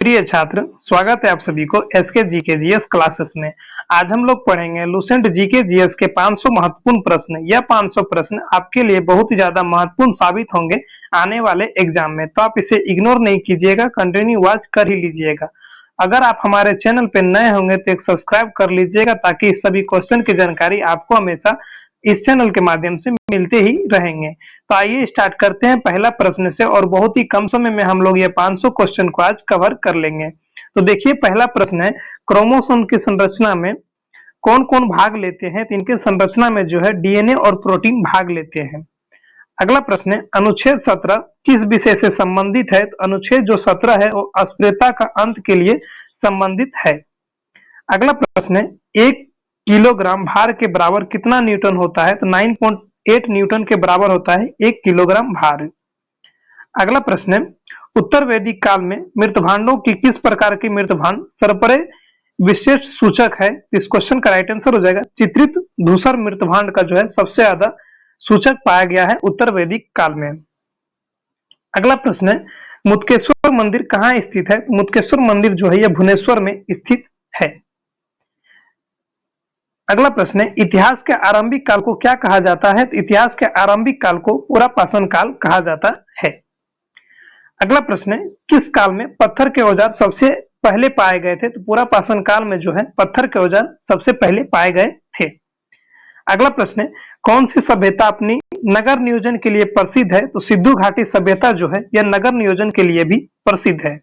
प्रिय छात्र, स्वागत है आप सभी को एसके जीके जीएस क्लासेस में। आज हम लोग पढ़ेंगे लुसेंट जीके जीएस के 500 महत्वपूर्ण प्रश्न। यह 500 प्रश्न आपके लिए बहुत ही ज्यादा महत्वपूर्ण साबित होंगे आने वाले एग्जाम में, तो आप इसे इग्नोर नहीं कीजिएगा, कंटिन्यू वॉच कर ही लीजिएगा। अगर आप हमारे चैनल पे नए होंगे तो एक सब्सक्राइब कर लीजिएगा, ताकि इस सभी क्वेश्चन की जानकारी आपको हमेशा इस चैनल के माध्यम से मिलते ही रहेंगे। तो आइए स्टार्ट करते हैं पहला प्रश्न से, और बहुत ही कम समय में हम लोग ये 500 क्वेश्चन को आज कवर कर लेंगे। तो देखिए, पहला प्रश्न है, क्रोमोसोम की संरचना में कौन कौन भाग लेते हैं? तो इनके संरचना में जो है डीएनए और प्रोटीन भाग लेते हैं। अगला प्रश्न है, अनुच्छेद 17 किस विषय से संबंधित है? तो अनुच्छेद जो 17 है वो अस्पृश्यता का अंत के लिए संबंधित है। अगला प्रश्न है, 1 किलोग्राम भार के बराबर कितना न्यूटन होता है? तो 9.8 न्यूटन के बराबर होता है 1 किलोग्राम भार। अगला प्रश्न है, उत्तर वैदिक काल में मृतभांडों की किस प्रकार की मृतभांड सर्परे विशेष सूचक है? इस क्वेश्चन का राइट आंसर हो जाएगा चित्रित धूसर मृतभांड का जो है सबसे ज्यादा सूचक पाया गया है उत्तर वैदिक काल में। अगला प्रश्न है, मुक्तेश्वर मंदिर कहाँ स्थित है? मुक्तेश्वर मंदिर जो है यह भुवनेश्वर में स्थित है। अगला प्रश्न है, इतिहास के आरंभिक काल को क्या कहा जाता है? तो इतिहास के आरंभिक काल को पुरापाषाण काल कहा जाता है। अगला प्रश्न है, किस काल में पत्थर के औजार सबसे पहले पाए गए थे? तो पुरापाषाण काल में जो है पत्थर के औजार सबसे पहले पाए गए थे। अगला प्रश्न है, कौन सी सभ्यता अपनी नगर नियोजन के लिए प्रसिद्ध है? तो सिंधु घाटी सभ्यता जो है यह नगर नियोजन के लिए भी प्रसिद्ध है।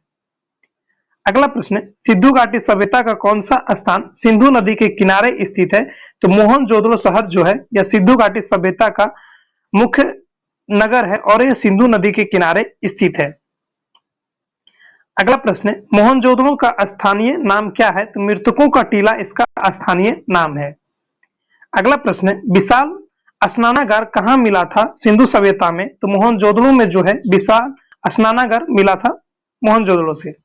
अगला प्रश्न है, सिंधु घाटी सभ्यता का कौन सा स्थान सिंधु नदी के किनारे स्थित है? तो मोहनजोदड़ो शहर जो है यह सिंधु घाटी सभ्यता का मुख्य नगर है, और यह सिंधु नदी के किनारे स्थित है। अगला प्रश्न है, मोहनजोदड़ो का स्थानीय नाम क्या है? तो मृतकों का टीला इसका स्थानीय नाम है। अगला प्रश्न है, विशाल स्नानागार कहाँ मिला था सिंधु सभ्यता में? तो मोहनजोदड़ो में जो है विशाल स्नानागार मिला था मोहनजोदड़ो से।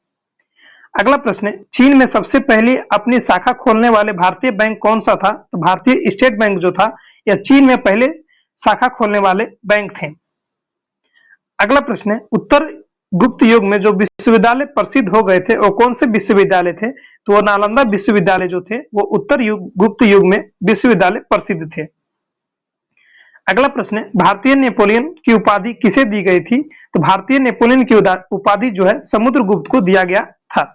अगला प्रश्न है, चीन में सबसे पहले अपनी शाखा खोलने वाले भारतीय बैंक कौन सा था? तो भारतीय स्टेट बैंक जो था यह चीन में पहले शाखा खोलने वाले बैंक थे। अगला प्रश्न है, उत्तर गुप्त युग में जो विश्वविद्यालय प्रसिद्ध हो गए थे वो कौन से विश्वविद्यालय थे? तो वो नालंदा विश्वविद्यालय जो थे वो उत्तर गुप्त युग में विश्वविद्यालय प्रसिद्ध थे। अगला प्रश्न है, भारतीय नेपोलियन की उपाधि किसे दी गई थी? तो भारतीय नेपोलियन की उपाधि जो है समुद्रगुप्त को दिया गया था।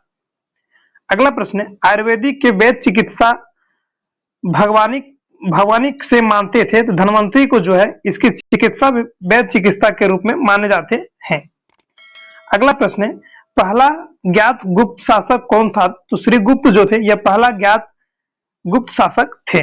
अगला प्रश्न है, आयुर्वेदिक के वैद्य चिकित्सा भगवानिक से मानते थे? तो धन्वंतरी को जो है इसकी चिकित्सा वैद्य चिकित्सा के रूप में माने जाते हैं। अगला प्रश्न है, पहला ज्ञात गुप्त शासक कौन था? तो श्रीगुप्त जो थे यह पहला ज्ञात गुप्त शासक थे।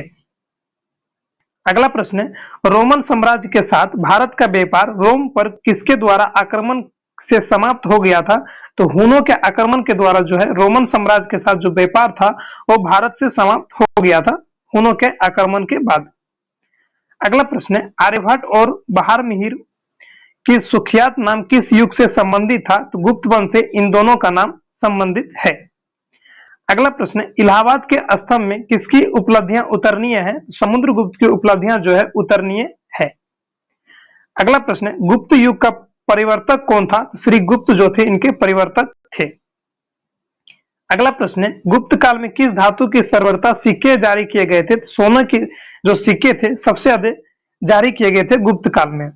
अगला प्रश्न है, रोमन साम्राज्य के साथ भारत का व्यापार रोम पर किसके द्वारा आक्रमण से समाप्त हो गया था? तो हुनों के आक्रमण के द्वारा जो है रोमन साम्राज्य के साथ जो व्यापार था वो भारत से समाप्त हो गया था हुनों के आक्रमण के बाद। अगला प्रश्न है, आर्यभट्ट और बहारमिहिर की सुखियात नाम किस युग से संबंधित था? तो गुप्त वंश से इन दोनों का नाम संबंधित है। अगला प्रश्न है, इलाहाबाद के स्तंभ में किसकी उपलब्धियां उतरनीय है? समुद्रगुप्त की उपलब्धियां जो है उतरनीय है। अगला प्रश्न है, गुप्त युग का परिवर्तक कौन था? श्रीगुप्त जो थे इनके परिवर्तक थे। अगला प्रश्न है, गुप्त काल में किस धातु की सर्वरता सिक्के जारी किए गए थे? सोने के जो सिक्के थे सबसे अधिक जारी किए गए थे गुप्त काल में।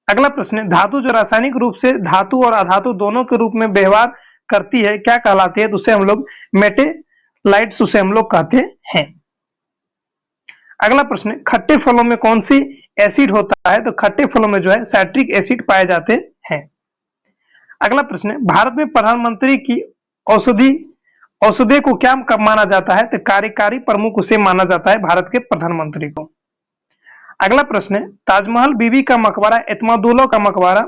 अगला प्रश्न है, धातु जो रासायनिक रूप से धातु और अधातु दोनों के रूप में व्यवहार करती है क्या कहलाती है? तो उसे हम लोग मेटेलाइट्स उसे हम लोग कहते हैं। अगला प्रश्न है, खट्टे फलों में कौन सी एसिड होता है? तो खट्टे फलों में जो है साइट्रिक एसिड पाए जाते हैं। अगला प्रश्न है, भारत में प्रधानमंत्री की औषधि को क्या माना जाता है? तो कार्यकारी प्रमुख उसे माना जाता है भारत के प्रधानमंत्री को। अगला प्रश्न है, ताजमहल बीबी का मकबरा एतमादुल्ला का मकबरा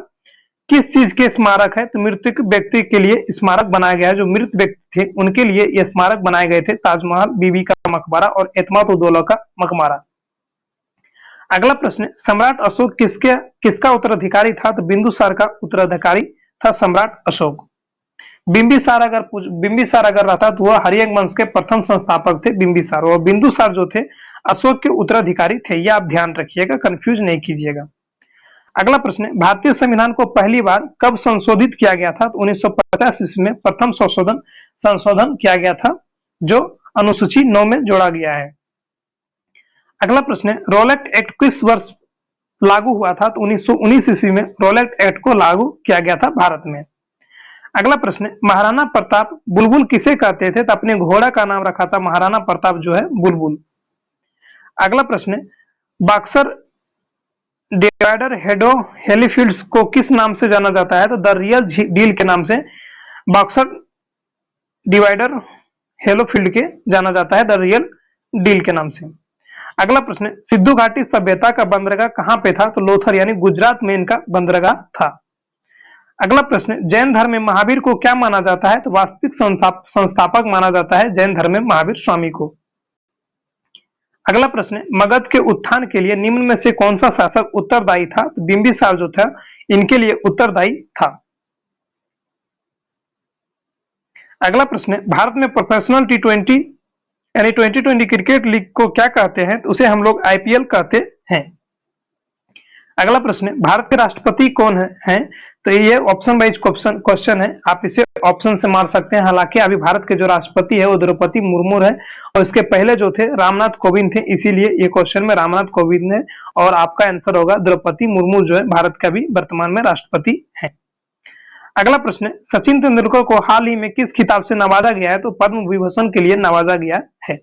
किस चीज के स्मारक है? तो मृतक व्यक्ति के लिए स्मारक बनाया गया है, जो मृत व्यक्ति थे उनके लिए यह स्मारक बनाए गए थे, ताजमहल बीबी का मकबरा और एतमादुल्ला का मकबरा। अगला प्रश्न है, सम्राट अशोक किसका उत्तराधिकारी था? तो बिंदुसार का उत्तराधिकारी था सम्राट अशोक। बिंबिसार अगर रहता तो वह हरियंक वंश के प्रथम संस्थापक थे बिंबिसार, और बिंदुसार जो थे अशोक के उत्तराधिकारी थे। यह आप ध्यान रखिएगा, कंफ्यूज नहीं कीजिएगा। अगला प्रश्न है, भारतीय संविधान को पहली बार कब संशोधित किया गया था? तो 1950 ईस्वी में प्रथम संशोधन किया गया था, जो अनुसूची 9 में जोड़ा गया है। अगला प्रश्न है, रोलेट एक्ट किस वर्ष लागू हुआ था? तो 1919 ईस्वी में रोलेट एक्ट को लागू किया गया था भारत में। अगला प्रश्न है, महाराणा प्रताप बुलबुल किसे कहते थे? तो अपने घोड़ा का नाम रखा था महाराणा प्रताप जो है बुलबुल। अगला प्रश्न है, बक्सर डिवाइडर हेलीफील्ड्स को किस नाम से जाना जाता है? तो द रियल डील के नाम से बक्सर डिवाइडर हेलोफील्ड के जाना जाता है, द रियल डील के नाम से। अगला प्रश्न है, सिंधु घाटी सभ्यता का बंदरगाह कहां पे था? तो लोथर यानी गुजरात में इनका बंदरगाह था। अगला प्रश्न है, जैन धर्म में महावीर को क्या माना जाता है? तो वास्तविक संस्थापक माना जाता है जैन धर्म में महावीर स्वामी को। अगला प्रश्न है, मगध के उत्थान के लिए निम्न में से कौन सा शासक उत्तरदायी था? तो बिंबिसार जो था इनके लिए उत्तरदायी था। अगला प्रश्न है, भारत में प्रोफेशनल टी20 यानी 2020 क्रिकेट लीग को क्या कहते हैं? तो उसे हम लोग आईपीएल कहते हैं। अगला प्रश्न है, भारत के राष्ट्रपति कौन है? तो ये ऑप्शन वाइज क्वेश्चन है, आप इसे ऑप्शन से मार सकते हैं। हालांकि अभी भारत के जो राष्ट्रपति है वो द्रौपदी मुर्मू है, और इसके पहले जो थे रामनाथ कोविंद थे, इसीलिए ये क्वेश्चन में रामनाथ कोविंद है और आपका आंसर होगा द्रौपदी मुर्मू जो है भारत का भी वर्तमान में राष्ट्रपति है। अगला प्रश्न है, सचिन तेंदुलकर को हाल ही में किस खिताब से नवाजा गया है? तो पद्म विभूषण के लिए नवाजा गया है।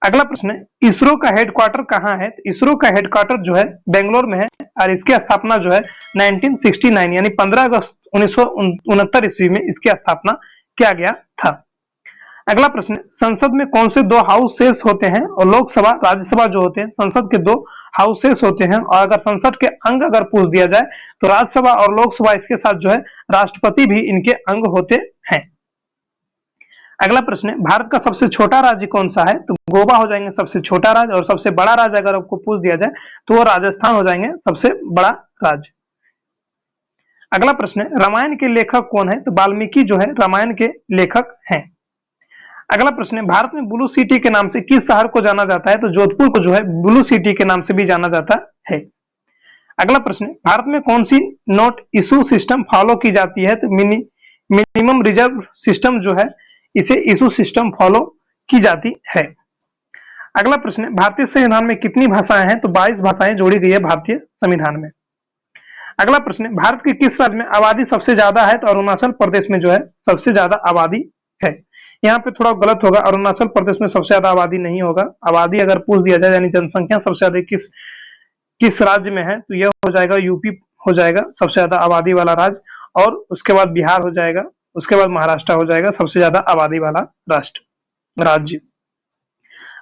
अगला प्रश्न है, इसरो का हेडक्वार्टर कहां है? तो इसरो का हेडक्वार्टर जो है बेंगलोर में है, और इसकी स्थापना जो है 1969 यानी 15 अगस्त 1969 ईस्वी में इसकी स्थापना किया गया था। अगला प्रश्न, संसद में कौन से दो हाउसेस होते हैं? और लोकसभा राज्यसभा जो होते हैं, संसद के दो हाउसेस होते हैं, और अगर संसद के अंग अगर पूछ दिया जाए तो राज्यसभा और लोकसभा, इसके साथ जो है राष्ट्रपति भी इनके अंग होते हैं। अगला प्रश्न है, भारत का सबसे छोटा राज्य कौन सा है? तो गोवा हो जाएंगे सबसे छोटा राज्य, और सबसे बड़ा राज्य अगर आपको पूछ दिया जाए तो वो राजस्थान हो जाएंगे सबसे बड़ा राज्य। अगला प्रश्न है, रामायण के लेखक कौन है? तो वाल्मीकि जो है रामायण के लेखक हैं। अगला प्रश्न है, भारत में ब्लू सिटी के नाम से किस शहर को जाना जाता है? तो जोधपुर को जो है ब्लू सिटी के नाम से भी जाना जाता है। अगला प्रश्न है, भारत में कौन सी नोट इशू सिस्टम फॉलो की जाती है? तो मिनिमम रिजर्व सिस्टम जो है इसे इशू सिस्टम फॉलो की जाती है। अगला प्रश्न है, भारतीय संविधान में कितनी भाषाएं हैं? तो 22 भाषाएं जोड़ी गई है भारतीय संविधान में। अगला प्रश्न है, भारत के किस राज्य में आबादी सबसे ज्यादा है? तो अरुणाचल प्रदेश में जो है सबसे ज्यादा आबादी है। यहाँ पे थोड़ा गलत होगा, अरुणाचल प्रदेश में सबसे ज्यादा आबादी नहीं होगा। आबादी अगर पूछ दिया जाए यानी जनसंख्या सबसे ज्यादा किस राज्य में है, तो यह हो जाएगा यूपी हो जाएगा सबसे ज्यादा आबादी वाला राज्य, और उसके बाद बिहार हो जाएगा, उसके बाद महाराष्ट्र हो जाएगा सबसे ज्यादा आबादी वाला राज्य।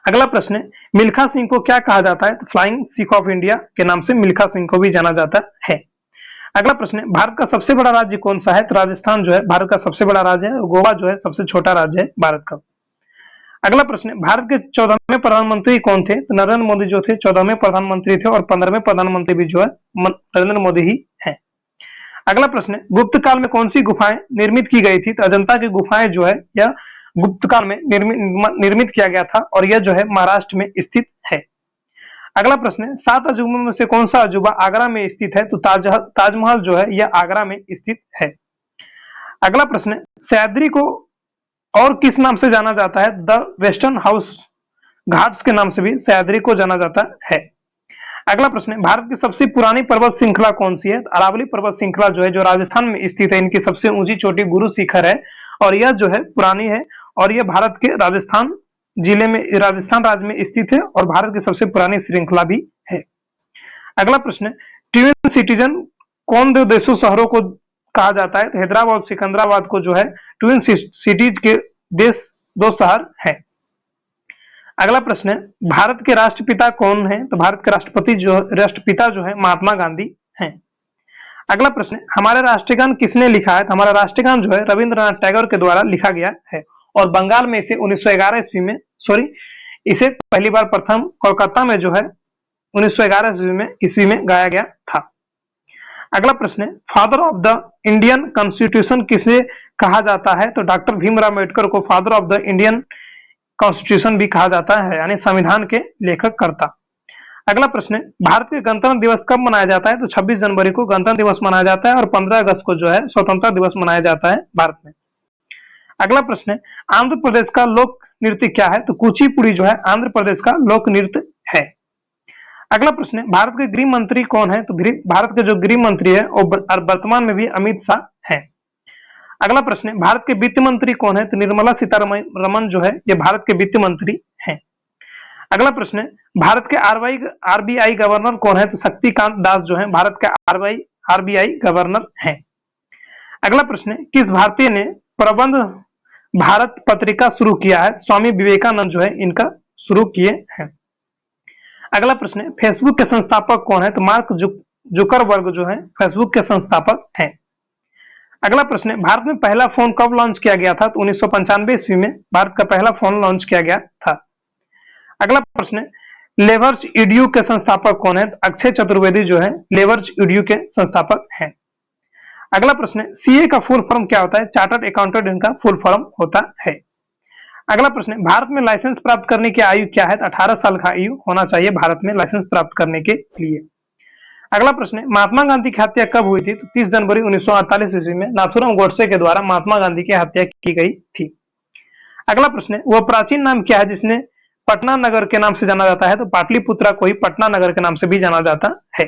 अगला प्रश्न है, मिल्खा सिंह को क्या कहा जाता है? तो फ्लाइंग सिख ऑफ इंडिया के नाम से मिल्खा सिंह को भी जाना जाता है। अगला प्रश्न है, भारत का सबसे बड़ा राज्य कौन सा है? तो राजस्थान जो है भारत का सबसे बड़ा राज्य है, और गोवा जो है सबसे छोटा राज्य है भारत का। अगला प्रश्न है, भारत के 14वें प्रधानमंत्री कौन थे? तो नरेंद्र मोदी जो थे 14वें प्रधानमंत्री थे, और 15वें प्रधानमंत्री भी जो है नरेंद्र मोदी ही है। अगला प्रश्न है, गुप्त काल में कौन सी गुफाएं निर्मित की गई थी? तो अजंता की गुफाएं जो है यह गुप्त काल में निर्मित किया गया था, और यह जो है महाराष्ट्र में स्थित है। अगला प्रश्न है, 7 अजूबों में से कौन सा अजूबा आगरा में स्थित है? तो ताजमहल जो है यह आगरा में स्थित है। अगला प्रश्न है, सह्याद्री को और किस नाम से जाना जाता है? द वेस्टर्न हाउस घाट्स के नाम से भी सह्याद्री को जाना जाता है। अगला प्रश्न है, भारत की सबसे पुरानी पर्वत श्रृंखला कौन सी है? अरावली पर्वत श्रृंखला जो है जो राजस्थान में स्थित है, इनकी सबसे ऊंची चोटी गुरु शिखर है, और यह जो है पुरानी है, और यह भारत के राजस्थान राज्य में स्थित है, और भारत की सबसे पुरानी श्रृंखला भी है। अगला प्रश्न है, ट्विन सिटीजन कौन दो देशों शहरों को कहा जाता है? हैदराबाद और सिकंदराबाद को जो है ट्विन सिटीज के देश दो शहर है। अगला प्रश्न है, भारत के राष्ट्रपिता कौन है? तो भारत के राष्ट्रपिता जो है महात्मा गांधी हैं। अगला प्रश्न है, हमारे राष्ट्रगान किसने लिखा है? तो हमारा राष्ट्रगान जो है रविंद्रनाथ टैगोर के द्वारा लिखा गया है, और बंगाल में इसे 1911 ईस्वी में इसे पहली बार प्रथम कोलकाता में जो है 1911 ईस्वी में गाया गया था। अगला प्रश्न है, father of the Indian constitution किसे कहा जाता है? तो डॉक्टर भीमराव अम्बेडकर को father of the Indian constitution भी कहा जाता है, यानी संविधान के लेखक कर्ता। अगला प्रश्न है, भारत के गणतंत्र दिवस कब मनाया जाता है? तो 26 जनवरी को गणतंत्र दिवस मनाया जाता है और 15 अगस्त को जो है स्वतंत्रता दिवस मनाया जाता है भारत में। अगला प्रश्न है, आंध्र प्रदेश का लोक नृत्य क्या है? तो कुचिपुड़ी जो है आंध्र प्रदेश का लोक नृत्य है। अगला प्रश्न है, भारत के गृह मंत्री कौन है? तो भारत के जो गृह मंत्री है वो वर्तमान में भी अमित शाह है। अगला प्रश्न है, भारत के वित्त मंत्री कौन है? तो निर्मला सीतारमण जो है ये भारत के वित्त मंत्री हैं। अगला प्रश्न है, भारत के आरबीआई गवर्नर कौन है? तो शक्तिकांत दास जो है भारत के आरबीआई गवर्नर हैं। अगला प्रश्न है, किस भारतीय ने प्रबंध भारत पत्रिका शुरू किया है? स्वामी विवेकानंद जो है इनका शुरू किए हैं। अगला प्रश्न है, फेसबुक के संस्थापक कौन है? तो मार्क जुकरबर्ग जो है फेसबुक के संस्थापक हैं। अगला प्रश्न है, भारत में पहला फोन कब लॉन्च किया गया था? तो 1995 ईस्वी में भारत का पहला फोन लॉन्च किया गया था। अगला प्रश्न है, लेवर्स ईडीयू के संस्थापक कौन है? अक्षय चतुर्वेदी जो है लेवर्स ईडीयू के संस्थापक हैं। अगला प्रश्न है, सीए का फुल फॉर्म क्या होता है? चार्टर्ड अकाउंटेंट इनका फुल फॉर्म होता है। अगला प्रश्न है, भारत में लाइसेंस प्राप्त करने की आयु क्या है? 18 साल का आयु होना चाहिए भारत में लाइसेंस प्राप्त करने के लिए। अगला प्रश्न है, महात्मा गांधी की हत्या कब हुई थी? तो 30 जनवरी 1948 ईस्वी में नाथूराम गोडसे के द्वारा महात्मा गांधी की हत्या की गई थी। अगला प्रश्न है, वह प्राचीन नाम क्या है जिसने पटना नगर के नाम से जाना जाता है? तो पाटलिपुत्रा को ही पटना नगर के नाम से भी जाना जाता है।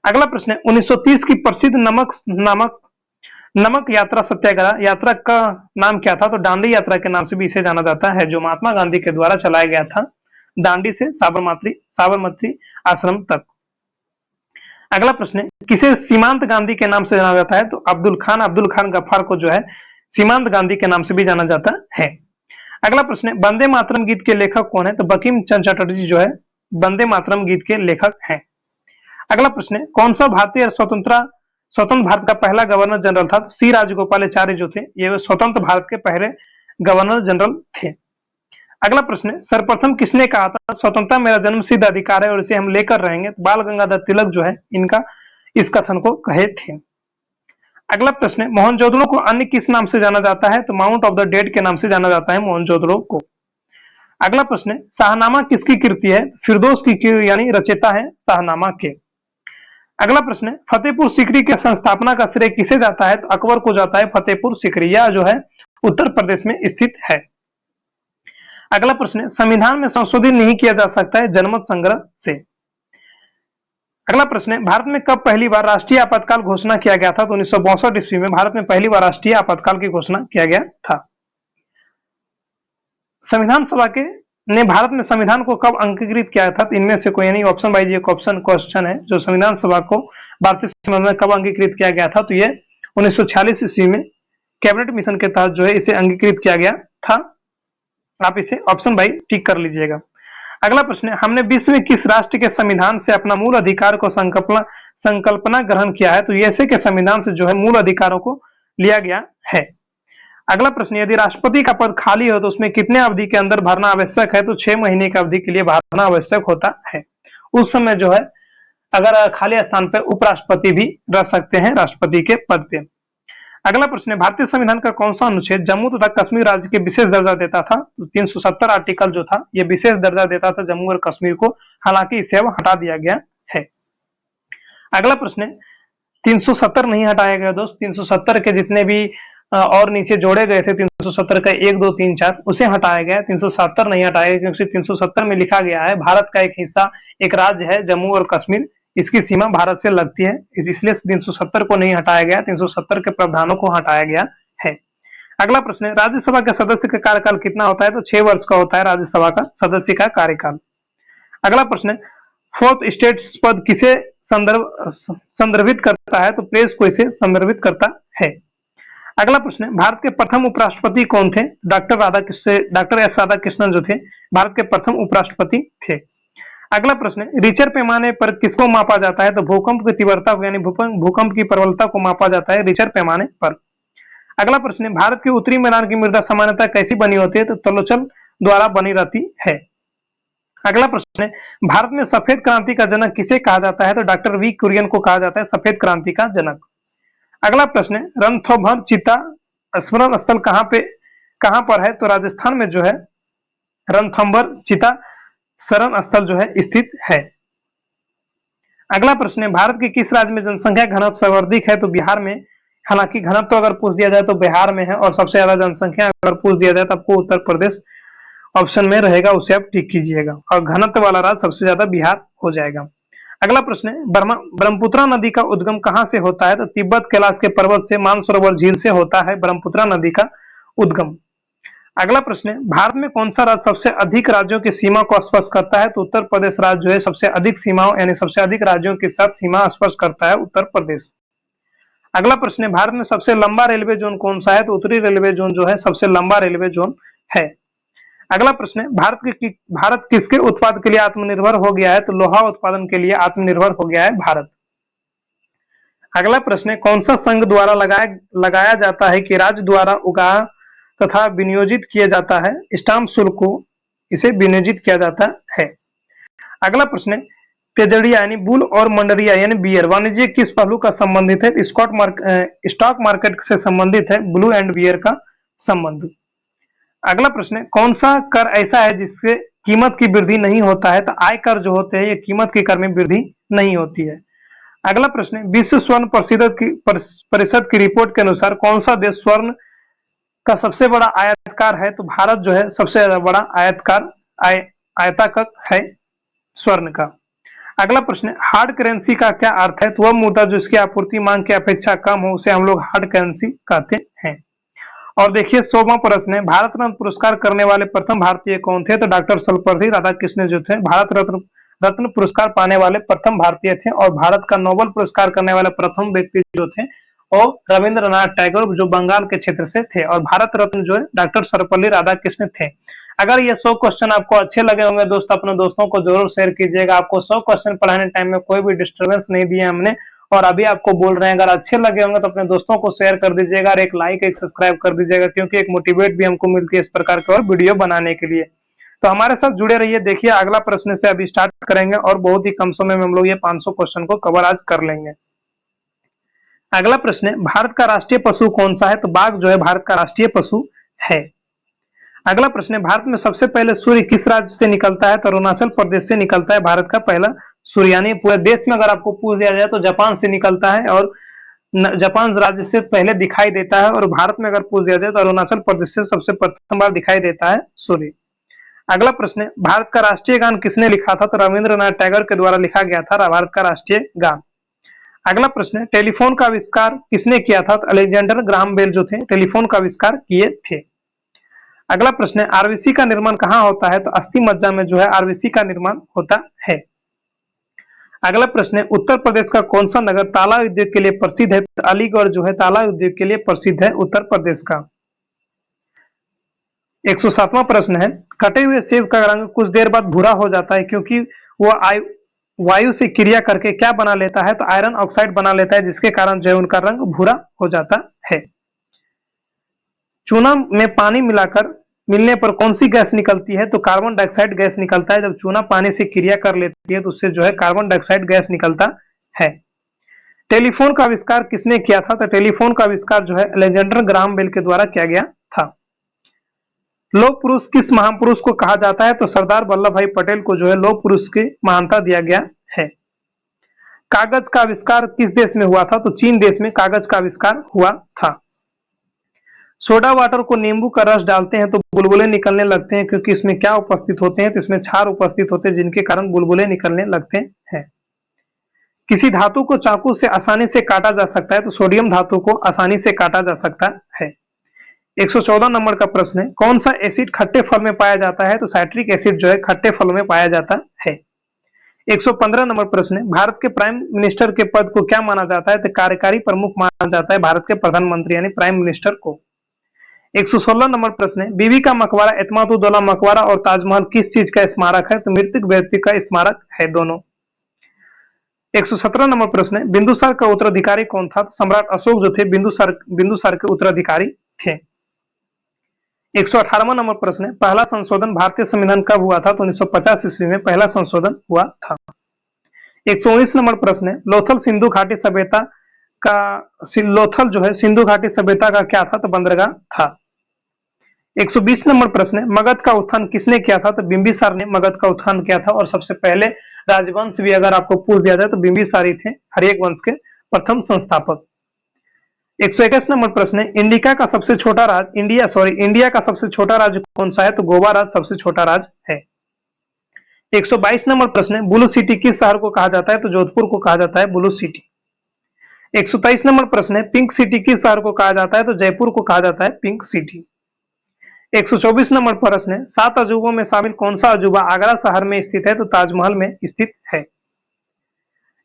अगला प्रश्न है, 1930 की प्रसिद्ध नमक यात्रा सत्याग्रह यात्रा का नाम क्या था? तो दांडी यात्रा के नाम से भी इसे जाना जाता है, जो महात्मा गांधी के द्वारा चलाया गया था दांडी से साबरमती आश्रम तक। अगला प्रश्न है, किसे सीमांत गांधी के नाम से जाना जाता है? तो अब्दुल खान गफ्फार को जो है सीमांत गांधी के नाम से भी जाना जाता है। अगला प्रश्न है, वंदे मातरम गीत के लेखक कौन है? तो बंकिम चंद्र चटर्जी जो है वंदे मातरम गीत के लेखक हैं। अगला प्रश्न है, कौन सा भारतीय स्वतंत्र भारत का पहला गवर्नर जनरल था? सी राजगोपालाचारी जो थे ये स्वतंत्र भारत के पहले गवर्नर जनरल थे। अगला प्रश्न है, सर्वप्रथम किसने कहा था स्वतंत्रता मेरा जन्म सिद्ध अधिकार है और इसे हम लेकर रहेंगे? तो बाल गंगाधर तिलक जो है इनका इस कथन को कहे थे। अगला प्रश्न है, मोहनजोदड़ो को अन्य किस नाम से जाना जाता है? तो माउंट ऑफ द डेड के नाम से जाना जाता है मोहनजोदड़ो को। अगला प्रश्न है, शाहनामा किसकी कृति है? फिरदौस की यानी रचयिता है शाहनामा के। अगला प्रश्न है, फतेहपुर सीकरी के संस्थापना का श्रेय किसे जाता है? तो अकबर को जाता है फतेहपुर सीकरी, यह जो है उत्तर प्रदेश में स्थित है। अगला प्रश्न है, संविधान में संशोधन नहीं किया जा सकता है जनमत संग्रह से। अगला प्रश्न है, भारत में कब पहली बार राष्ट्रीय आपातकाल घोषणा किया गया था? तो 1962 ईस्वी में भारत में पहली बार राष्ट्रीय आपातकाल की घोषणा किया गया था। संविधान सभा के ने भारत में संविधान को कब अंगीकृत किया था? तो इनमें से कोई यानी ऑप्शन वाइज ये क्वेश्चन है, जो संविधान सभा को भारतीय संविधान में कब अंगीकृत किया गया था? तो ये 1946 ईस्वी में कैबिनेट मिशन के तहत जो है इसे अंगीकृत किया गया था। आप इसे ऑप्शन वाइज टिक कर लीजिएगा। अगला प्रश्न है, हमने विश्व में किस राष्ट्र के संविधान से अपना मूल अधिकार को संकल्पना ग्रहण किया है? तो यूएसए के संविधान से जो है मूल अधिकारों को लिया गया है। अगला प्रश्न, यदि राष्ट्रपति का पद खाली हो तो उसमें कितने अवधि के अंदर भरना आवश्यक है? तो 6 महीने की अवधि के लिए भरना आवश्यक होता है। उस समय जो है अगर खाली स्थान पर उपराष्ट्रपति भी रह सकते हैं राष्ट्रपति के पद पे। अगला प्रश्न है, भारतीय संविधान का कौन सा अनुच्छेद जम्मू तथा कश्मीर राज्य के विशेष दर्जा देता था? तो 370 आर्टिकल जो था यह विशेष दर्जा देता था जम्मू और कश्मीर को, हालांकि इसे अब हटा दिया गया है। अगला प्रश्न है, 370 नहीं हटाया गया दोस्त, 370 के जितने भी और नीचे जोड़े गए थे 370 का 1 2 3 4 उसे हटाया गया, 370 नहीं हटाया गया, क्योंकि 370 में लिखा गया है भारत का एक हिस्सा एक राज्य है जम्मू और कश्मीर, इसकी सीमा भारत से लगती है, इसलिए 370 को नहीं हटाया गया, 370 के प्रावधानों को हटाया गया है। अगला प्रश्न है, राज्यसभा के सदस्य का कार्यकाल कितना होता है? तो 6 वर्ष का होता है राज्यसभा का सदस्य का कार्यकाल। अगला प्रश्न है, फोर्थ स्टेट पद किसे संदर्भित करता है? तो प्रेस को इसे संदर्भित करता है। अगला प्रश्न है, भारत के प्रथम उपराष्ट्रपति कौन थे? डॉक्टर एस राधाकृष्णन जो थे भारत के प्रथम उपराष्ट्रपति थे। अगला प्रश्न है, रिचर पैमाने पर किसको मापा जाता है? तो भूकंप की तीव्रता को यानी भूकंप की प्रबलता को मापा जाता है रिचर पैमाने पर। अगला प्रश्न है, भारत के उत्तरी मैदान की मृदा सामान्यतः कैसी बनी होती है? तो तलोचल द्वारा बनी रहती है। अगला प्रश्न है, भारत में सफेद क्रांति का जनक किसे कहा जाता है? तो डॉक्टर वी कुरियन को कहा जाता है सफेद क्रांति का जनक। अगला प्रश्न है, रणथंभौर चिता स्मरण स्थल कहां पर है? तो राजस्थान में जो है रणथंभौर चिता शरण स्थल जो है स्थित है। अगला प्रश्न है, भारत के किस राज्य में जनसंख्या घनत्व सर्वाधिक है? तो बिहार में। हालांकि घनत्व अगर पूछ दिया जाए तो बिहार में है, और सबसे ज्यादा जनसंख्या अगर पूछ दिया जाए तो आपको उत्तर प्रदेश ऑप्शन में रहेगा, उसे आप टिक कीजिएगा, और घनत्व वाला राज्य सबसे ज्यादा बिहार हो जाएगा। अगला प्रश्न है, ब्रह्मपुत्रा नदी का उद्गम कहां से होता है? तो तिब्बत कैलाश के पर्वत से, मानसरोवर झील से होता है ब्रह्मपुत्रा नदी का उद्गम। अगला प्रश्न है, भारत में कौन सा राज्य सबसे अधिक राज्यों की सीमा को स्पर्श करता है? तो उत्तर प्रदेश राज्य जो है सबसे अधिक सीमाओं यानी सबसे अधिक राज्यों के साथ सीमा स्पर्श करता है उत्तर प्रदेश। अगला प्रश्न है, भारत में सबसे लंबा रेलवे जोन कौन सा है? तो उत्तरी रेलवे जोन जो है सबसे लंबा रेलवे जोन है। अगला प्रश्न है, भारत किसके उत्पाद के लिए आत्मनिर्भर हो गया है? तो लोहा उत्पादन के लिए आत्मनिर्भर हो गया है भारत। अगला प्रश्न है, कौन सा संघ द्वारा लगाया जाता है कि राज्य द्वारा उगा तथा विनियोजित किया जाता है? स्टाम्प शुल्क को इसे विनियोजित किया जाता है। अगला प्रश्न है, तेजड़िया यानी बुल और मंडरिया यानी बियर वाणिज्य किस पहलू का संबंधित है? स्टॉक मार्केट से संबंधित है ब्लू एंड बियर का संबंध। अगला प्रश्न है, कौन सा कर ऐसा है जिससे कीमत की वृद्धि नहीं होता है? तो आय कर जो होते हैं ये कीमत के कर में वृद्धि नहीं होती है। अगला प्रश्न है, विश्व स्वर्ण परिषद की रिपोर्ट के अनुसार कौन सा देश स्वर्ण का सबसे बड़ा आयातकार है? तो भारत जो है सबसे ज्यादा बड़ा आयातक है स्वर्ण का। अगला प्रश्न है, हार्ड करेंसी का क्या अर्थ है? तो वह मुद्रा जो इसकी आपूर्ति मांग की अपेक्षा कम हो उसे हम लोग हार्ड करेंसी कहते हैं। और देखिए 100वां प्रश्न है, भारत रत्न पुरस्कार करने वाले प्रथम भारतीय कौन थे? तो डॉक्टर सर्वपल्ली राधाकृष्णन जो थे भारत रत्न पुरस्कार पाने वाले प्रथम भारतीय थे, और भारत का नोबेल पुरस्कार करने वाले प्रथम व्यक्ति जो थे वो रविंद्रनाथ टैगोर जो बंगाल के क्षेत्र से थे, और भारत रत्न जो है डॉक्टर सर्वपल्ली राधाकृष्णन थे। अगर ये 100 क्वेश्चन आपको अच्छे लगे होंगे दोस्त, अपने दोस्तों को जरूर शेयर कीजिएगा। आपको 100 क्वेश्चन पढ़ाने टाइम में कोई भी डिस्टर्बेंस नहीं दिया हमने, और अभी आपको बोल रहे हैं, अगर अच्छे लगे होंगे तो अपने दोस्तों को शेयर कर दीजिएगा, और एक लाइक एक सब्सक्राइब कर दीजिएगा, क्योंकि एक मोटिवेट भी हमको मिलती है इस प्रकार के और वीडियो बनाने के लिए। तो हमारे साथ जुड़े रहिए। देखिए अगला प्रश्न से अभी स्टार्ट करेंगे, और बहुत ही कम समय में हम लोग ये 500 क्वेश्चन को कवर आज कर लेंगे। अगला प्रश्न है, भारत का राष्ट्रीय पशु कौन सा है? तो बाघ जो है भारत का राष्ट्रीय पशु है। अगला प्रश्न है, भारत में सबसे पहले सूर्य किस राज्य से निकलता है? तो अरुणाचल प्रदेश से निकलता है भारत का पहला सूर्य, यानी पूरे देश में अगर आपको पूछ दिया जाए तो जापान से निकलता है, और जापान राज्य से पहले दिखाई देता है, और भारत में अगर पूछ दिया जाए तो अरुणाचल प्रदेश से सबसे प्रथम बार दिखाई देता है सूर्य। अगला प्रश्न है, भारत का राष्ट्रीय गान किसने लिखा था? तो रविंद्रनाथ टैगोर के द्वारा लिखा गया था भारत का राष्ट्रीय गान। अगला प्रश्न है, टेलीफोन का आविष्कार किसने किया था? तो अलेक्जेंडर ग्राहम बेल जो थे टेलीफोन का आविष्कार किए थे। अगला प्रश्न है, आरबीसी का निर्माण कहां होता है? तो अस्थि मज्जा में जो है आरबीसी का निर्माण होता है। अगला प्रश्न है, उत्तर प्रदेश का कौन सा नगर ताला उद्योग के लिए प्रसिद्ध है? तो अलीगढ़ जो है ताला उद्योग के लिए प्रसिद्ध है उत्तर प्रदेश का। 107वां प्रश्न है, कटे हुए सेब का रंग कुछ देर बाद भूरा हो जाता है क्योंकि वह वायु से क्रिया करके क्या बना लेता है? तो आयरन ऑक्साइड बना लेता है, जिसके कारण जो है उनका रंग भूरा हो जाता है। चूना में पानी मिलने पर कौन सी गैस निकलती है? तो कार्बन डाइऑक्साइड गैस निकलता है। जब चूना पानी से क्रिया कर लेती है तो उससे जो है कार्बन डाइऑक्साइड गैस निकलता है। टेलीफोन का आविष्कार किसने किया था? तो टेलीफोन का आविष्कार जो है अलेक्जेंडर ग्राहम बेल के द्वारा किया गया था। लौह पुरुष किस महापुरुष को कहा जाता है? तो सरदार वल्लभ भाई पटेल को जो है लौह पुरुष की महानता दिया गया है। कागज का आविष्कार किस देश में हुआ था? तो चीन देश में कागज का आविष्कार हुआ था। सोडा वाटर को नींबू का रस डालते हैं तो बुलबुले निकलने लगते हैं, क्योंकि इसमें क्या उपस्थित होते हैं? तो इसमें क्षार उपस्थित होते हैं, जिनके कारण बुलबुले निकलने लगते हैं। किसी धातु को चाकू से आसानी से काटा जा सकता है? तो सोडियम धातु को आसानी से काटा जा सकता है। 114 नंबर का प्रश्न है, कौन सा एसिड खट्टे फल में पाया जाता है? तो साइट्रिक एसिड जो है खट्टे फल में पाया जाता है। 115 नंबर प्रश्न है, भारत के प्राइम मिनिस्टर के पद को क्या माना जाता है? तो कार्यकारी प्रमुख माना जाता है भारत के प्रधानमंत्री यानी प्राइम मिनिस्टर को। 116 नंबर प्रश्न है, बीबी का मकबरा, एतमादुद्दौला मकबरा और ताजमहल किस चीज का स्मारक है? तो मृतक व्यक्ति का स्मारक है दोनों। 117 नंबर प्रश्न है, बिंदुसार का उत्तराधिकारी कौन था? सम्राट अशोक जो थे बिंदुसार के उत्तराधिकारी थे। 118वां नंबर प्रश्न है, पहला संशोधन भारतीय संविधान कब हुआ था? तो 1950 ईस्वी में पहला संशोधन हुआ था। 119 नंबर प्रश्न है, लोथल सिंधु घाटी सभ्यता का लोथल जो है सिंधु घाटी सभ्यता का क्या था? तो बंदरगाह था। 120 नंबर प्रश्न है, मगध का उत्थान किसने किया था? तो बिंबिसार ने मगध का उत्थान किया था और सबसे पहले राजवंश भी अगर आपको पूछ दिया जाए तो बिंबिसार ही थे हर्यक वंश के प्रथम संस्थापक। 121 नंबर प्रश्न है, इंडिया का सबसे छोटा राज्य कौन सा है? तो गोवा राज्य सबसे छोटा राज्य है। 122 नंबर प्रश्न है, ब्लू सिटी किस शहर को कहा जाता है? तो जोधपुर को कहा जाता है ब्लू सिटी। 123 नंबर प्रश्न है, पिंक सिटी किस शहर को कहा जाता है? तो जयपुर को कहा जाता है पिंक सिटी। 124 नंबर प्रश्न है, 7 अजूबों में शामिल कौन सा अजूबा आगरा शहर में स्थित है? तो ताजमहल में स्थित है।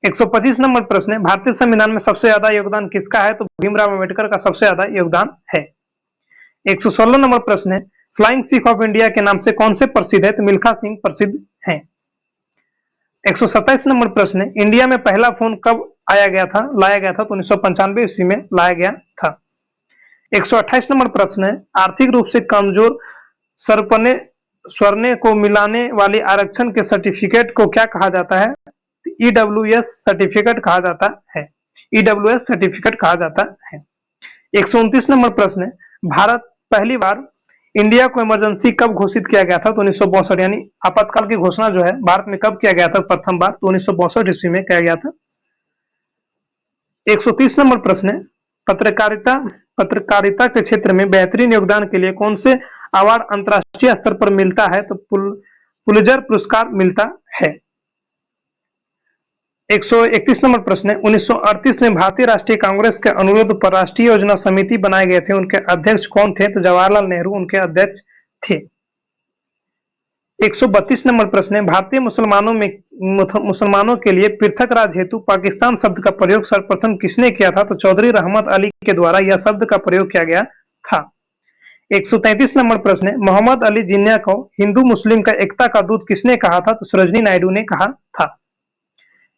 125 नंबर प्रश्न है, भारतीय संविधान में सबसे ज्यादा योगदान किसका है? तो भीमराव अम्बेडकर का सबसे ज्यादा योगदान है। 116 नंबर प्रश्न है, फ्लाइंग सिख ऑफ इंडिया के नाम से कौन से प्रसिद्ध है? तो मिल्खा सिंह प्रसिद्ध है। 127 नंबर प्रश्न है, इंडिया में पहला फोन कब लाया गया था? तो 1995 ईस्वी में लाया गया था। 128 नंबर प्रश्न है, आर्थिक रूप से कमजोर स्वर्णे को मिलाने वाले आरक्षण के सर्टिफिकेट को क्या कहा जाता है? ईडब्ल्यूएस सर्टिफिकेट कहा जाता है। ईडब्ल्यूएस सर्टिफिकेट कहा जाता है। 129 नंबर प्रश्न है, भारत पहली बार इंडिया को इमरजेंसी कब घोषित किया गया था? तो 1962, यानी आपातकाल की घोषणा जो है भारत में कब किया गया था प्रथम बार? तो 1962 ईस्वी में किया गया था। 130 नंबर प्रश्न है, पत्रकारिता के क्षेत्र में बेहतरीन योगदान के लिए कौन से अवार्ड अंतर्राष्ट्रीय स्तर पर मिलता है? तो पुलित्जर पुरस्कार मिलता है। 131 नंबर प्रश्न है, 1938 में भारतीय राष्ट्रीय कांग्रेस के अनुरोध पर राष्ट्रीय योजना समिति बनाए गए थे, उनके अध्यक्ष कौन थे? तो जवाहरलाल नेहरू उनके अध्यक्ष थे। 132 नंबर प्रश्न है, भारतीय मुसलमानों के लिए पृथक राज्य हेतु पाकिस्तान शब्द का प्रयोग सर्वप्रथम किसने किया था? तो चौधरी रहमत अली के द्वारा यह शब्द का प्रयोग किया गया था। 133 नंबर प्रश्न है, मोहम्मद अली जिन्ना को हिंदू मुस्लिम का एकता का दूत किसने कहा था? तो सरोजिनी नायडू ने कहा था।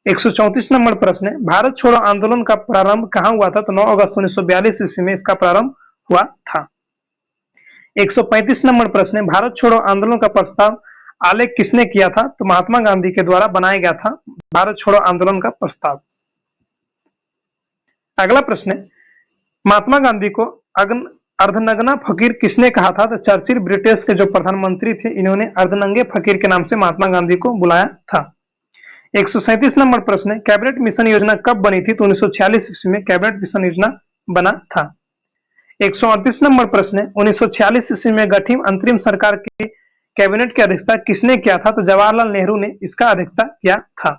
134 नंबर प्रश्न है, भारत छोड़ो आंदोलन का प्रारंभ कहां हुआ था? तो 9 अगस्त 1942 ईस्वी में इसका प्रारंभ हुआ था। 135 नंबर प्रश्न है, भारत छोड़ो आंदोलन का प्रस्ताव आलेख किसने किया था? तो महात्मा गांधी के द्वारा बनाया गया था भारत छोड़ो आंदोलन का प्रस्ताव। अगला प्रश्न है, महात्मा गांधी को अर्धनग्ना फकीर किसने कहा था? तो चर्चिल ब्रिटिश के जो प्रधानमंत्री थे, इन्होंने अर्धनंगे फकीर के नाम से महात्मा गांधी को बुलाया था। 137 नंबर प्रश्न है, कैबिनेट मिशन योजना कब बनी थी? तो 1946 ईस्वी में कैबिनेट मिशन योजना बना था। 138 नंबर प्रश्न है, 1946 ईस्वी में गठित अंतरिम सरकार की कैबिनेट की अध्यक्षता किसने किया था? तो जवाहरलाल नेहरू ने इसका अध्यक्षता किया था।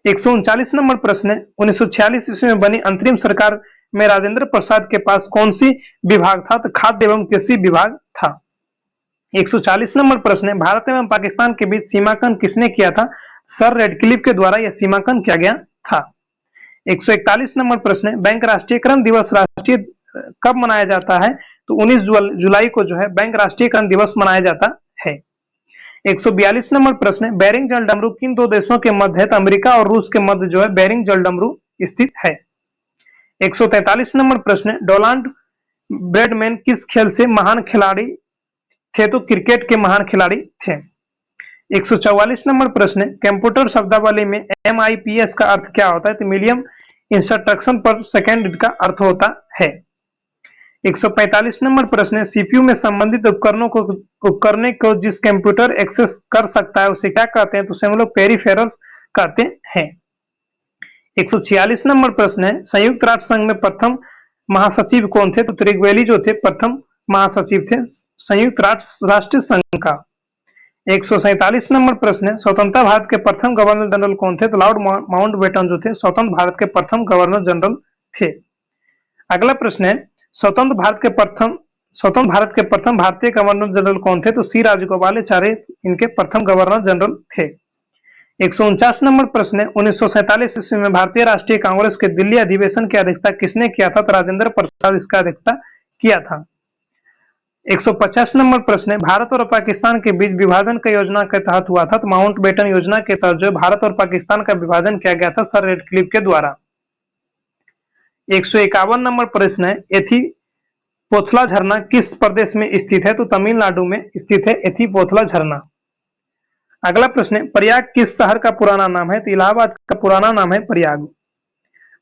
139 नंबर प्रश्न है, 1946 ईस्वी में बनी अंतरिम सरकार में राजेंद्र प्रसाद के पास कौन सी विभाग था? तो खाद्य एवं कृषि विभाग था। 140 नंबर प्रश्न है, भारत एवं पाकिस्तान के बीच सीमांकन किसने किया था? सर रेडक्लिफ के द्वारा यह सीमांकन किया गया था। 141 नंबर प्रश्न है, बैंक राष्ट्रीयकरण दिवस कब मनाया जाता है? तो 19 जुलाई को जो है बैंक राष्ट्रीयकरण दिवस मनाया जाता है। 142 नंबर प्रश्न है, बेरिंग जल डमरू किन दो देशों के मध्य है? तो अमेरिका और रूस के मध्य जो है बेरिंग जल डमरू स्थित है। 143 नंबर प्रश्न है, डोनाल्ड ब्रैडमैन किस खेल से महान खिलाड़ी थे? तो क्रिकेट के महान खिलाड़ी थे। 144 नंबर प्रश्न है, कंप्यूटर शब्दावली में MIPS का अर्थ क्या होता है? तो मिलियन इंस्ट्रक्शन पर सेकंड का अर्थ होता है। 145 नंबर प्रश्न है, CPU में संबंधित उपकरण को जिस कंप्यूटर एक्सेस कर सकता है उसे क्या कहते हैं? तो उसे हम लोग पेरिफेरल्स कहते हैं। 146 नंबर प्रश्न है, संयुक्त राष्ट्र संघ में प्रथम महासचिव कौन थे? तो त्रिगवेली जो थे प्रथम महासचिव थे संयुक्त राष्ट्र संघ का। 147 नंबर प्रश्न है, स्वतंत्रता भारत के प्रथम गवर्नर जनरल कौन थे? तो लॉर्ड माउंटबेटन जो थे स्वतंत्र भारत के प्रथम गवर्नर जनरल थे। अगला प्रश्न है, स्वतंत्र भारत के प्रथम भारतीय गवर्नर जनरल कौन थे? तो सी राजगोपालाचारी इनके प्रथम गवर्नर जनरल थे। 149 नंबर प्रश्न है, 1947 ईस्वी में भारतीय राष्ट्रीय कांग्रेस के दिल्ली अधिवेशन की अध्यक्षता किसने किया था? तो राजेंद्र प्रसाद इसका अध्यक्षता किया था। 150 नंबर प्रश्न है, भारत और पाकिस्तान के बीच विभाजन का योजना के तहत हुआ था? तो माउंटबेटन योजना के तहत जो भारत और पाकिस्तान का विभाजन किया गया था सर रेडक्लिफ के द्वारा। 151 नंबर प्रश्न है, एथिपोथला झरना किस प्रदेश में स्थित है? तो तमिलनाडु में स्थित है एथिपोथला झरना। अगला प्रश्न है, प्रयाग किस शहर का पुराना नाम है? तो इलाहाबाद का पुराना नाम है प्रयाग।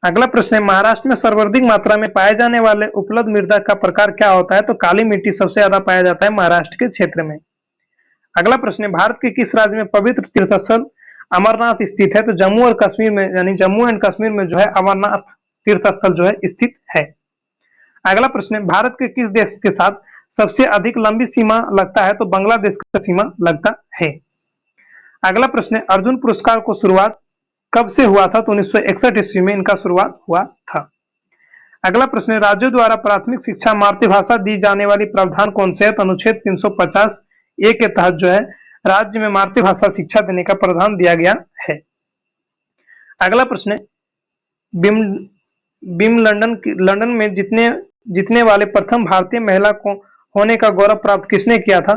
अगला प्रश्न है महाराष्ट्र में सर्वाधिक मात्रा में पाए जाने वाले उपलब्ध मृदा का प्रकार क्या होता है? तो काली मिट्टी सबसे ज्यादा पाया जाता है महाराष्ट्र के क्षेत्र में। अगला प्रश्न है भारत के किस राज्य में पवित्र तीर्थस्थल अमरनाथ स्थित है? तो जम्मू और कश्मीर में, यानी जम्मू एंड कश्मीर में जो है अमरनाथ तीर्थस्थल जो है स्थित है। अगला प्रश्न है भारत के किस देश के साथ सबसे अधिक लंबी सीमा लगता है? तो बांग्लादेश का सीमा लगता है। अगला प्रश्न है अर्जुन पुरस्कार को शुरुआत कब से हुआ था? तो 1961 ईस्वी में इनका शुरुआत हुआ था। अगला प्रश्न है राज्यों द्वारा प्राथमिक शिक्षा मातृभाषा दी जाने वाली प्रावधान कौन से है? तो अनुच्छेद 350 ए के तहत जो है राज्य में मातृभाषा शिक्षा देने का प्रावधान दिया गया है। अगला प्रश्न है बिम लंदन में जीतने वाले प्रथम भारतीय महिला को होने का गौरव प्राप्त किसने किया था?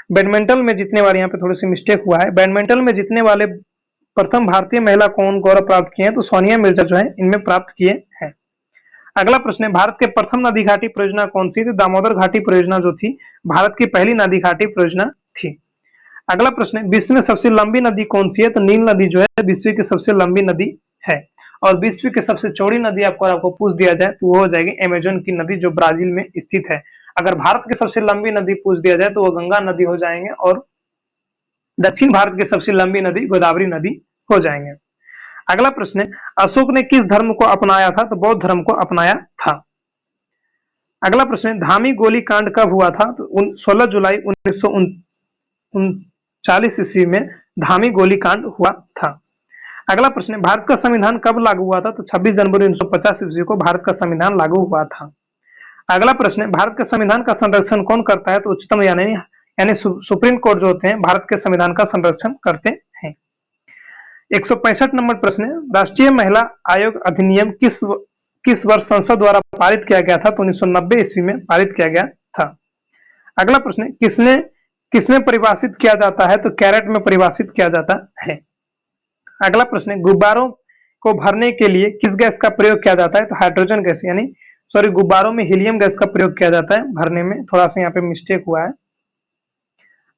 बैडमिंटन में जीतने वाले, यहाँ पे थोड़ी सी मिस्टेक हुआ है, बैडमिंटन में जीतने वाले प्रथम भारतीय महिला कौन गौरव प्राप्त किए हैं? तो सोनिया मिर्जा जो है इनमें प्राप्त किए हैं। अगला प्रश्न है भारत के प्रथम नदी घाटी परियोजना कौन सी थी? दामोदर घाटी परियोजना जो थी भारत की पहली नदी घाटी परियोजना थी। अगला प्रश्न है विश्व में सबसे लंबी नदी कौन सी है? तो नील नदी जो है विश्व की सबसे लंबी नदी है। और विश्व की सबसे चौड़ी नदी आपको पूछ दिया जाए तो वो हो जाएगी अमेजन की नदी जो ब्राजील में स्थित है। अगर भारत की सबसे लंबी नदी पूछ दिया जाए तो वो गंगा नदी हो जाएंगे और दक्षिण भारत की सबसे लंबी नदी गोदावरी नदी हो जाएंगे। अगला प्रश्न है अशोक ने किस धर्म को अपनाया था? तो बौद्ध धर्म को अपनाया था। अगला प्रश्न है धामी गोली कांड कब हुआ था? तो 16 जुलाई 1939 ईस्वी में धामी गोली कांड हुआ था। अगला प्रश्न है भारत का संविधान कब लागू हुआ था? तो 26 जनवरी 1950 ईस्वी को भारत का संविधान लागू हुआ था। अगला प्रश्न है भारत के संविधान का संरक्षण कौन करता है? तो उच्चतम यानी सुप्रीम कोर्ट जो होते हैं भारत के संविधान का संरक्षण करते हैं। 165 नंबर प्रश्न है राष्ट्रीय महिला आयोग अधिनियम किस वर्ष संसद द्वारा पारित किया गया था? तो 1990 ईस्वी में पारित किया गया था। अगला प्रश्न है किसमें परिभाषित किया जाता है? तो कैरेट में परिभाषित किया जाता है। अगला प्रश्न है गुब्बारों को भरने के लिए किस गैस का प्रयोग किया जाता है? तो हाइड्रोजन गैस, यानी गुब्बारों में हीलियम गैस का प्रयोग किया जाता है भरने में, थोड़ा सा यहाँ पे मिस्टेक हुआ है।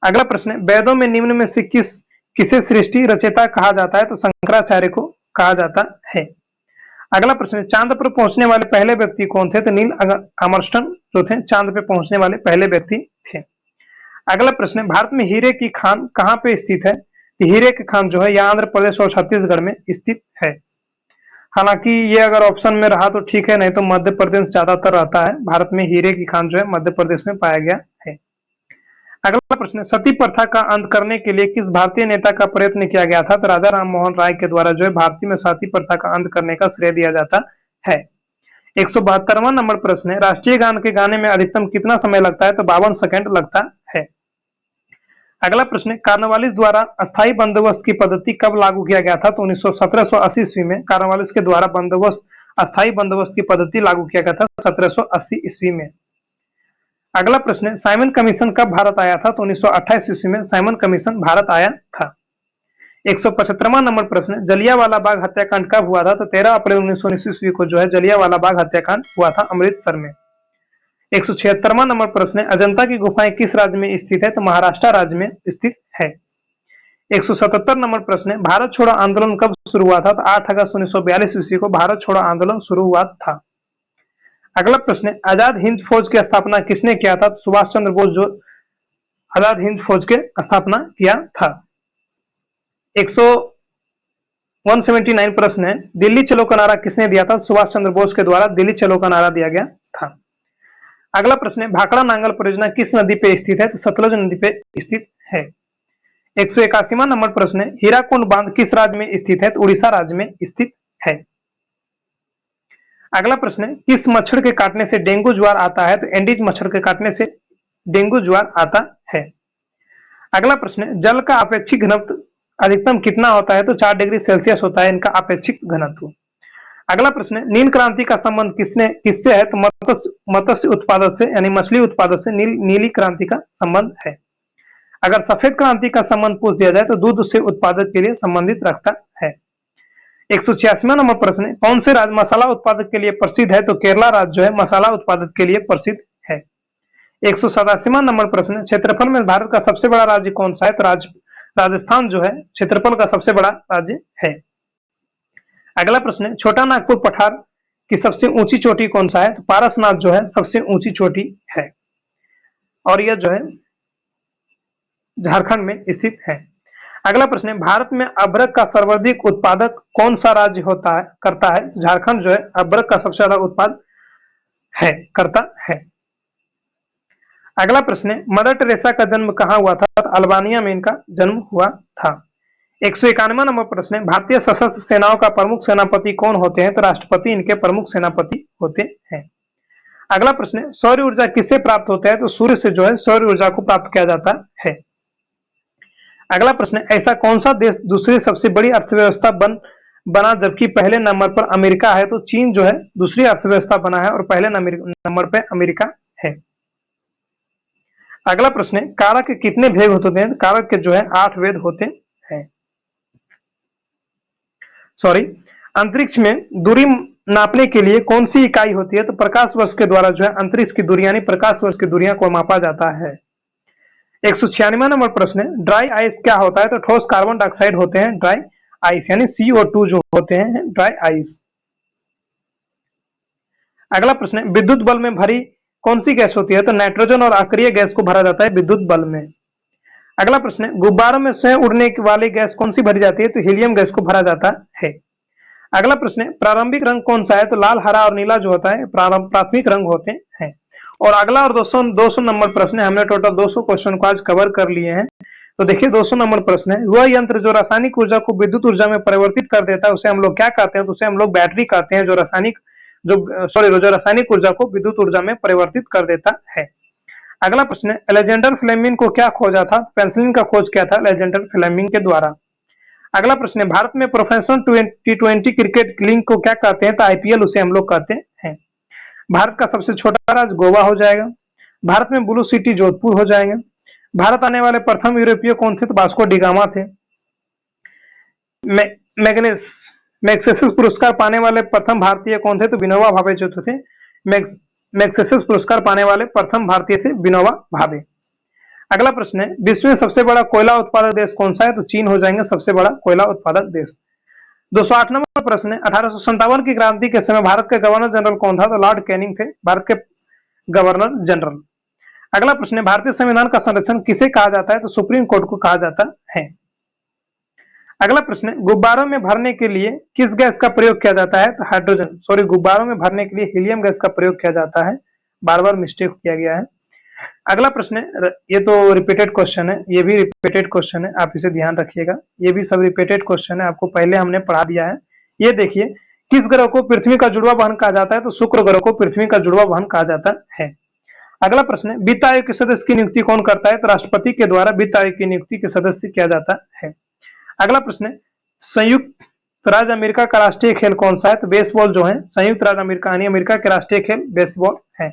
अगला प्रश्न है वेदों में निम्न में से किसे सृष्टि रचयिता कहा जाता है? तो शंकराचार्य को कहा जाता है। अगला प्रश्न है चांद पर पहुंचने वाले पहले व्यक्ति कौन थे? तो नील आर्मस्ट्रांग जो थे चांद पे पहुंचने वाले पहले व्यक्ति थे। अगला प्रश्न है भारत में हीरे की खान कहाँ पे स्थित है? हीरे की खान जो है यह आंध्र प्रदेश और छत्तीसगढ़ में स्थित है। हालांकि ये अगर ऑप्शन में रहा तो ठीक है, नहीं तो मध्य प्रदेश ज्यादातर रहता है। भारत में हीरे की खान जो है मध्य प्रदेश में पाया गया है। अगला प्रश्न है सती प्रथा का अंत करने के लिए किस भारतीय नेता का प्रयत्न किया गया था? तो राजा राम मोहन राय के द्वारा जो है भारतीय में सती प्रथा का अंत करने का श्रेय दिया जाता है। 172वां नंबर प्रश्न है राष्ट्रीय गान के गाने में अधिकतम कितना समय लगता है? तो 52 सेकंड लगता है। अगला प्रश्न है कार्नवालिस द्वारा अस्थायी बंदोबस्त की पद्धति कब लागू किया गया था? तो 1780 ईस्वी में कार्नवालिस के द्वारा अस्थायी बंदोबस्त की पद्धति लागू किया गया था 1780 ईस्वी में। अगला प्रश्न है साइमन कमीशन कब भारत आया था? तो 1928 ईस्वी में साइमन कमीशन भारत आया था। 175वां नंबर प्रश्न है जलियांवाला बाग हत्याकांड कब हुआ था? तो 13 अप्रैल 1919 ईस्वी को जो है जलियांवाला बाग हत्याकांड हुआ था अमृतसर में। 176वां नंबर प्रश्न है अजंता की गुफाएं किस राज्य में स्थित है? तो महाराष्ट्र राज्य में स्थित है। 177 नंबर प्रश्न है भारत छोड़ो आंदोलन कब शुरू हुआ था? तो 8 अगस्त 1942 ईस्वी को भारत छोड़ो आंदोलन शुरू हुआ था। अगला प्रश्न है आजाद हिंद फौज की स्थापना किसने किया था? तो सुभाष चंद्र बोस जो आजाद हिंद फौज के स्थापना किया था। 179 प्रश्न है दिल्ली चलो का नारा किसने दिया था? सुभाष चंद्र बोस के द्वारा दिल्ली चलो का नारा दिया गया था। अगला प्रश्न है भाखड़ा नांगल परियोजना किस नदी पे स्थित है? तो सतलुज नदी पे स्थित है। 181वां नंबर प्रश्न है हीराकुंड बांध किस राज्य में स्थित है? तो उड़ीसा राज्य में स्थित है। अगला प्रश्न है किस मच्छर के काटने से डेंगू ज्वर आता है? तो एंडीज मच्छर के काटने से डेंगू ज्वर आता है। अगला प्रश्न है जल का अपेक्षित घनत्व अधिकतम कितना होता है? तो 4 डिग्री सेल्सियस होता है इनका अपेक्षित घनत्व। अगला प्रश्न है नील क्रांति का संबंध किससे है? तो मत्स्य उत्पादन से, यानी मछली उत्पादन से नीली क्रांति का संबंध है। अगर सफेद क्रांति का संबंध पूछ दिया जाए तो दूध से उत्पादक के लिए संबंधित रखता है। 186वां नंबर प्रश्न है कौन से राज्य मसाला उत्पादक के लिए प्रसिद्ध है? तो केरला राज्य जो है मसाला उत्पादक के लिए प्रसिद्ध है। 187वां नंबर प्रश्न है क्षेत्रफल में भारत का सबसे बड़ा राज्य कौन सा है? तो राजस्थान जो है क्षेत्रफल का सबसे बड़ा राज्य है। अगला प्रश्न है, छोटा नागपुर पठार की सबसे ऊंची चोटी कौन सा है? तो पारसनाथ जो है सबसे ऊंची चोटी है और यह जो है झारखंड में स्थित है। अगला प्रश्न है, भारत में अभ्रक का सर्वाधिक उत्पादक कौन सा राज्य होता है करता है? झारखंड जो है अभ्रक का सबसे ज्यादा उत्पाद है करता है। अगला प्रश्न है, मदर टेरेसा का जन्म कहां हुआ था? तो अल्बानिया में इनका जन्म हुआ था। 191 नंबर प्रश्न है, भारतीय सशस्त्र सेनाओं का प्रमुख सेनापति कौन होते हैं? तो राष्ट्रपति इनके प्रमुख सेनापति होते हैं। अगला प्रश्न है, सौर ऊर्जा किससे प्राप्त होता है? तो सूर्य से जो है सौर ऊर्जा को प्राप्त किया जाता है। अगला प्रश्न है, ऐसा कौन सा देश दूसरी सबसे बड़ी अर्थव्यवस्था बना जबकि पहले नंबर पर अमेरिका है? तो चीन जो है दूसरी अर्थव्यवस्था बना है और पहले नंबर पर अमेरिका है। अगला प्रश्न है, कारक के कितने भेद होते हैं? कारक के जो है 8 भेद होते हैं। सॉरी, अंतरिक्ष में दूरी नापने के लिए कौन सी इकाई होती है? तो प्रकाश वर्ष के द्वारा जो है अंतरिक्ष की दूरी यानी प्रकाश वर्ष की दूरियां को मापा जाता है। 196 नंबर प्रश्न है, ड्राई आइस क्या होता है? तो ठोस कार्बन डाइऑक्साइड होते हैं ड्राई आइस यानी CO2 जो होते हैं ड्राई आइस। अगला प्रश्न है, विद्युत बल्ब में भरी कौन सी गैस होती है? तो नाइट्रोजन और अक्रिय गैस को भरा जाता है विद्युत बल्ब में। अगला प्रश्न है, गुब्बारों में स्वयं उड़ने वाली गैस कौन सी भरी जाती है? तो हीलियम गैस को भरा जाता है। अगला प्रश्न है, प्रारंभिक रंग कौन सा है? तो लाल, हरा और नीला जो होता है प्राथमिक रंग होते हैं। और अगला और 200 नंबर प्रश्न है, हमने टोटल 200 क्वेश्चन को आज कवर कर लिए हैं। तो देखिए 200 नंबर प्रश्न है, वह यंत्र जो रासायनिक ऊर्जा को विद्युत ऊर्जा में परिवर्तित कर देता है उसे हम लोग क्या कहते हैं? तो उसे हम लोग बैटरी कहते हैं, जो रासायनिक ऊर्जा को विद्युत ऊर्जा में परिवर्तित कर देता है। अगला प्रश्न है, अलेक्जेंडर फ्लेमिंग को क्या खोजा था? पेनिसिलिन का खोज किया था अलेक्जेंडर फ्लेमिंग के द्वारा। अगला प्रश्न है, भारत में प्रोफेशनल T20 क्रिकेट लीग को क्या कहते हैं? तो IPL उसे हम लोग कहते हैं। भारत का सबसे छोटा राज्य गोवा हो जाएगा। भारत में ब्लू सिटी जोधपुर हो जाएंगे। भारत आने वाले प्रथम यूरोपीय कौन थे? तो वास्को डी गामा थे। मैग्सेसेस पुरस्कार पाने वाले प्रथम भारतीय कौन थे? तो विनोबा भावे जो थे। मैग्सेसेस पुरस्कार पाने वाले प्रथम भारतीय थे विनोबा भावे। अगला प्रश्न है, विश्व में सबसे बड़ा कोयला उत्पादक देश कौन सा है? तो चीन हो जाएंगे सबसे बड़ा कोयला उत्पादक देश। 208 नंबर प्रश्न है, 1857 की क्रांति के समय भारत के गवर्नर जनरल कौन था? तो लॉर्ड कैनिंग थे भारत के गवर्नर जनरल। अगला प्रश्न है, भारतीय संविधान का संरक्षण किसे कहा जाता है? तो सुप्रीम कोर्ट को कहा जाता है। अगला प्रश्न है, गुब्बारों में भरने के लिए किस गैस का प्रयोग किया जाता है? तो हाइड्रोजन, गुब्बारों में भरने के लिए हीलियम गैस का प्रयोग किया जाता है। बार बार मिस्टेक किया गया है। अगला प्रश्न है, ये तो रिपीटेड क्वेश्चन है, ये भी रिपीटेड क्वेश्चन है, आप इसे ध्यान रखिएगा। ये भी सब रिपीटेड क्वेश्चन है, आपको पहले हमने पढ़ा दिया है। ये देखिए, किस ग्रह को पृथ्वी का जुड़वा वाहन कहा जाता है? तो शुक्र ग्रह को पृथ्वी का जुड़वा वाहन कहा जाता है। अगला प्रश्न है, वित्त आयोग के सदस्य की नियुक्ति कौन करता है? तो राष्ट्रपति के द्वारा वित्त आयोग की नियुक्ति के सदस्य किया जाता है। अगला प्रश्न है, संयुक्त राज्य अमेरिका का राष्ट्रीय खेल कौन सा है? तो बेसबॉल जो है संयुक्त राज्य अमेरिका यानी अमेरिका के राष्ट्रीय खेल बेसबॉल है।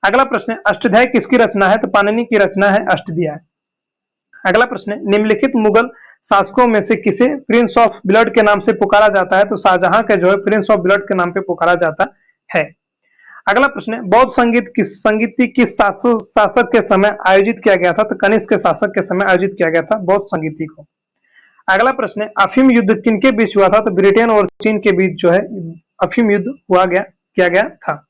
अगला प्रश्न है, अष्टाध्यायी किसकी रचना है? तो पाणिनि की रचना है अष्टाध्यायी। अगला प्रश्न है, निम्नलिखित मुगल शासकों में से किसे प्रिंस ऑफ ब्लड के नाम से पुकारा जाता है? तो शाहजहां के जो है प्रिंस ऑफ ब्लड के नाम पे पुकारा जाता है। अगला प्रश्न है, बौद्ध संगीत किस शासक के समय आयोजित किया गया था? तो कनिष्क के शासक के समय आयोजित किया गया था बौद्ध संगीति को। अगला प्रश्न है, अफीम युद्ध किनके बीच हुआ था? तो ब्रिटेन और चीन के बीच जो है अफीम युद्ध किया गया था।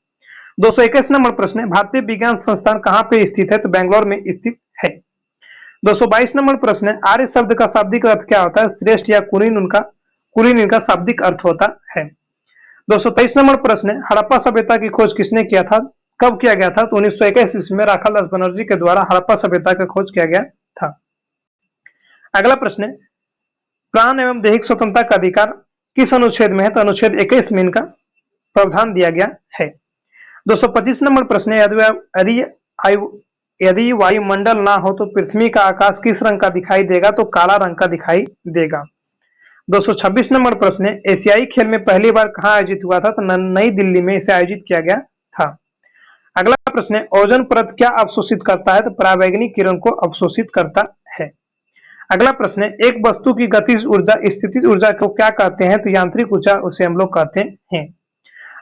221 नंबर प्रश्न है, भारतीय विज्ञान संस्थान कहां पे स्थित है? तो बेंगलोर में स्थित है। 222 नंबर प्रश्न है, आर्य शब्द का शाब्दिक अर्थ क्या होता है? श्रेष्ठ या कुलीन इनका शाब्दिक अर्थ होता है। 223 नंबर प्रश्न है, हड़प्पा सभ्यता की खोज किसने किया था? कब किया गया था? तो 1921 ईस्वी में राखालदास बनर्जी के द्वारा हड़प्पा सभ्यता का खोज किया गया था। अगला प्रश्न है, प्राण एवं दैहिक स्वतंत्रता का अधिकार किस अनुच्छेद में है? तो अनुच्छेद 21 में इनका प्रावधान दिया गया है। 225 नंबर प्रश्न है, यदि वायुमंडल ना हो तो पृथ्वी का आकाश किस रंग का दिखाई देगा? तो काला रंग का दिखाई देगा। 226 नंबर प्रश्न है, एशियाई खेल में पहली बार कहां आयोजित हुआ था? तो नई दिल्ली में इसे आयोजित किया गया था। अगला प्रश्न है, ओजोन परत क्या अवशोषित करता है? तो परावैंगनी किरण को अवशोषित करता है। अगला प्रश्न है, एक वस्तु की गतिज ऊर्जा स्थितिज ऊर्जा को क्या कहते हैं? तो यांत्रिक ऊर्जा उसे हम लोग कहते हैं।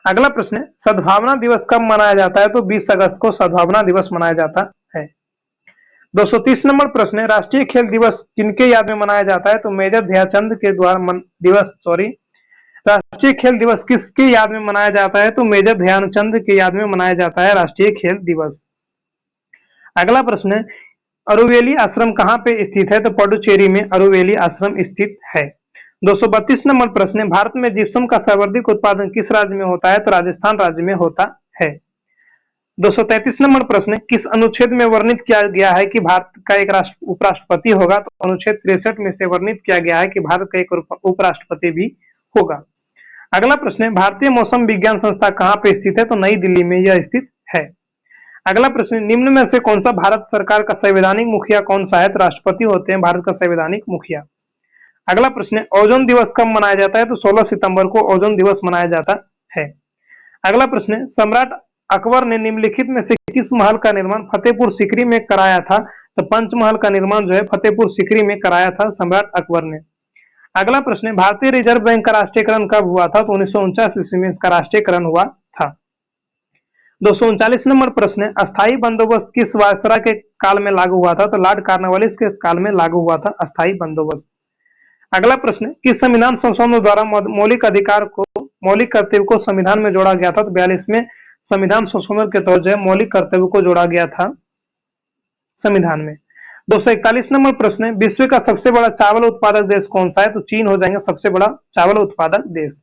अगला प्रश्न है, सद्भावना दिवस कब मनाया जाता है? तो 20 अगस्त को सद्भावना दिवस मनाया जाता है। 230 नंबर प्रश्न है, राष्ट्रीय खेल दिवस किनके याद में मनाया जाता है? तो मेजर ध्यानचंद के द्वारा राष्ट्रीय खेल दिवस किसकी याद में मनाया जाता है? तो मेजर ध्यानचंद की याद में मनाया जाता है राष्ट्रीय खेल दिवस। अगला प्रश्न है, अरुवेली आश्रम कहाँ पे स्थित है? तो पुडुचेरी में अरुवेली आश्रम स्थित है। 232 नंबर प्रश्न है, भारत में जिप्सम का सर्वाधिक उत्पादन किस राज्य में होता है? तो राजस्थान राज्य में होता है। 233 नंबर प्रश्न है, किस अनुच्छेद में वर्णित किया गया है कि भारत का एक उपराष्ट्रपति होगा? तो अनुच्छेद 63 में से वर्णित किया गया है कि भारत का एक उपराष्ट्रपति भी होगा। अगला प्रश्न है, भारतीय मौसम विज्ञान संस्था कहाँ पे स्थित है? तो नई दिल्ली में यह स्थित है। अगला प्रश्न, निम्न में से कौन सा भारत सरकार का संवैधानिक मुखिया कौन सा है? तो राष्ट्रपति होते हैं भारत का संवैधानिक मुखिया। अगला प्रश्न, ओजोन दिवस कब मनाया जाता है? तो 16 सितंबर को ओजोन दिवस मनाया जाता है। अगला प्रश्न, सम्राट अकबर ने निम्नलिखित में से किस महल का निर्माण फतेहपुर सीकरी में कराया था? तो पंचमहल का निर्माण जो है फतेहपुर सीकरी में कराया था सम्राट अकबर ने। अगला प्रश्न, भारतीय रिजर्व बैंक का राष्ट्रीयकरण कब हुआ था? तो 1949 ईस्वी में इसका राष्ट्रीयकरण हुआ था। 239 नंबर प्रश्न, अस्थायी बंदोबस्त किस वायसराय के काल में लागू हुआ था? तो लॉर्ड कॉर्नवालिस के काल में लागू हुआ था अस्थायी बंदोबस्त। अगला प्रश्न, किस संविधान संशोधन द्वारा मौलिक कर्तव्य को संविधान में जोड़ा गया था? तो 42वें संविधान संशोधन के तहत जो है मौलिक कर्तव्य को जोड़ा गया था संविधान में। 241 नंबर प्रश्न है, विश्व का सबसे बड़ा चावल उत्पादक देश कौन सा है? तो चीन हो जाएंगे सबसे बड़ा चावल उत्पादक देश।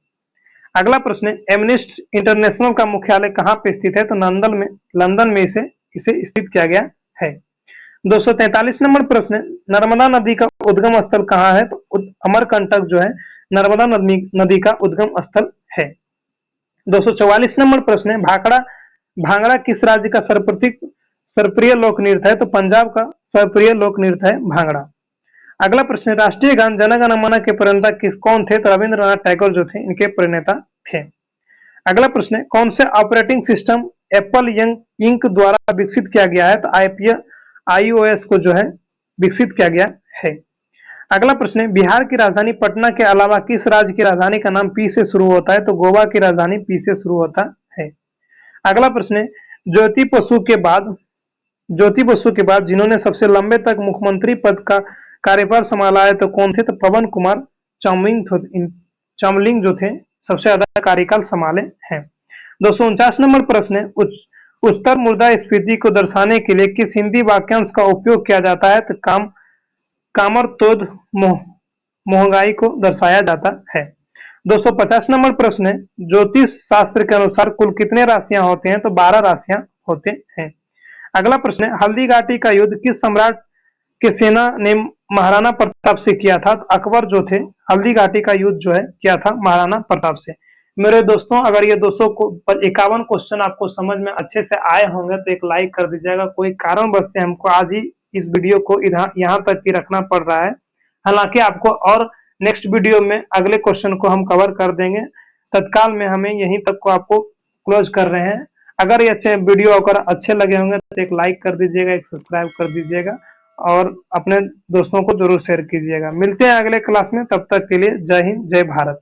अगला प्रश्न है, एमनेस्टी इंटरनेशनल का मुख्यालय कहाँ पे स्थित है? तो लंदन में इसे स्थित किया गया है। 243 नंबर प्रश्न, नर्मदा नदी का उद्गम स्थल कहाँ है? तो अमरकंटक जो है नर्मदा नदी का उद्गम स्थल है। 244 नंबर प्रश्न है, भांगड़ा किस राज्य का सर्वप्रिय लोक नृत्य है? तो पंजाब का सर्वप्रिय लोक नृत्य है भांगड़ा। अगला प्रश्न है, राष्ट्रीय गान जन गण मन के प्रणेता कौन थे? तो रविंद्रनाथ टैगोर जो थे इनके प्रणेता थे। अगला प्रश्न है, कौन से ऑपरेटिंग सिस्टम एप्पल इंक द्वारा विकसित किया गया है? तो iOS को जो है विकसित किया गया है। अगला प्रश्न है, बिहार की राजधानी पटना के अलावा किस राज्य की राजधानी का नाम पी से शुरू होता है? तो गोवा की राजधानी पी से शुरू होता है। अगला प्रश्न है, ज्योति बसु के बाद जिन्होंने सबसे लंबे तक मुख्यमंत्री पद का कार्यभार संभाला है तो कौन थे? तो पवन कुमार चामलिंग जो थे सबसे ज्यादा कार्यकाल संभाले हैं। 249 नंबर प्रश्न है, उच्चतर मुद्रास्फीति को दर्शाने के लिए किस हिंदी वाक्यांश का उपयोग किया जाता है? तो कामरतोद महंगाई को दर्शाया जाता है। 250 नंबर प्रश्न है, ज्योतिष शास्त्र के अनुसार कुल कितने राशियां होते हैं? तो 12 राशियां होते हैं। अगला प्रश्न है, हल्दी घाटी का युद्ध किस सम्राट के सेना ने महाराणा प्रताप से किया था? तो अकबर जो थे हल्दी घाटी का युद्ध जो है किया था महाराणा प्रताप से। मेरे दोस्तों, अगर ये 251 क्वेश्चन आपको समझ में अच्छे से आए होंगे तो एक लाइक कर दीजिएगा। कोई कारणवश से हमको आज ही इस वीडियो को यहाँ तक ही रखना पड़ रहा है, हालांकि आपको और नेक्स्ट वीडियो में अगले क्वेश्चन को हम कवर कर देंगे। तत्काल में हमें यहीं तक को आपको क्लोज कर रहे हैं। अगर ये वीडियो अगर अच्छे लगे होंगे तो एक लाइक कर दीजिएगा, एक सब्सक्राइब कर दीजिएगा और अपने दोस्तों को जरूर शेयर कीजिएगा। मिलते हैं अगले क्लास में, तब तक के लिए जय हिंद जय भारत।